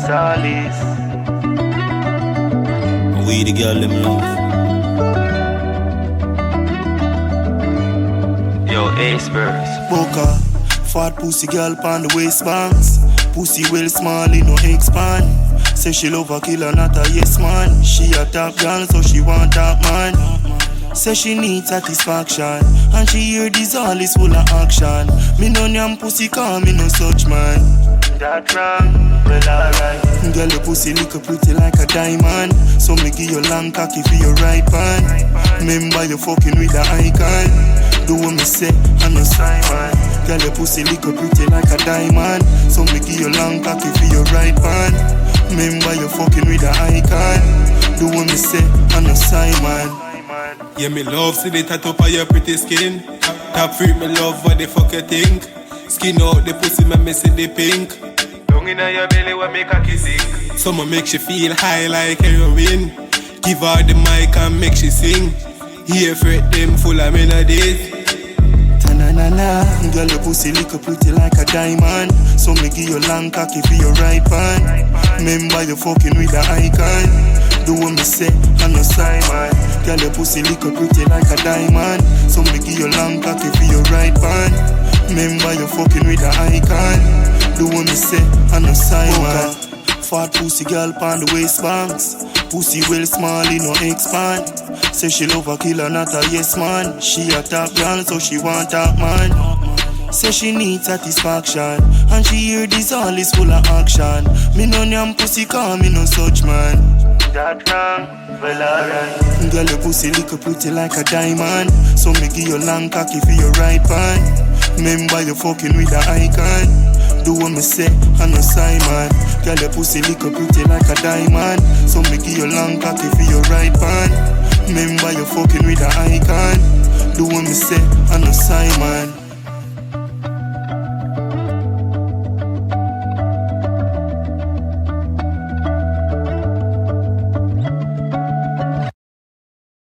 Salis. We the girl them love. Yo, Ace-Burst. Boca, fat pussy girl pon the waistbands. Pussy well small, it no expand. Say she love a killer, not a yes man. She a top girl, so she want top man. Say she need satisfaction, and she hear this all is full of action. Me no nyam pussy, call me no such man. That wrong, well alright. Girl, your pussy look pretty like a diamond, so me give you long cocky for your right hand. Remember you fucking with the icon. Do what me say, I'm no Simon. Girl, your pussy look pretty like a diamond, so me give you long cocky for your right hand. Remember you fucking with the icon. Do what me say, I'm no Simon. Yeah, me love see the tattoo on your pretty skin. Top freak, me love what the fuck you think. Skin out the pussy, me see the pink. Down inna your belly, what make a kissing. Someone make she feel high like heroin. Give her the mic and make she sing. Here fret them full of melodies. Ta-na-na-na. Girl, your pussy look pretty like a diamond, so me give you long cocky for your right hand. Remember you fucking with the icon. Do what me say, I'm no Simon. Girl, your pussy look pretty like a diamond, so me give you long cocky for your right hand. Remember you fucking with the icon. Do what me say, I'm no Simon. Fat pussy girl pon the waistbands. Pussy well small, it no expand. Say she love a killer, not a yes man. She a top girl, so she want top man. Say she need satisfaction, and she hear this all is full of action. Me no nyam pussy, call me no such man. That wrong, well alright. Girl, your pussy look pretty like a diamond, so me give you long cocky for your right hand. Remember you fucking with the icon. Do what me say, I'm no Simon. Girl, your pussy look pretty like a diamond, so me give you long cocky for your right hand. Remember you fucking with the icon. Do what me say, I'm no Simon.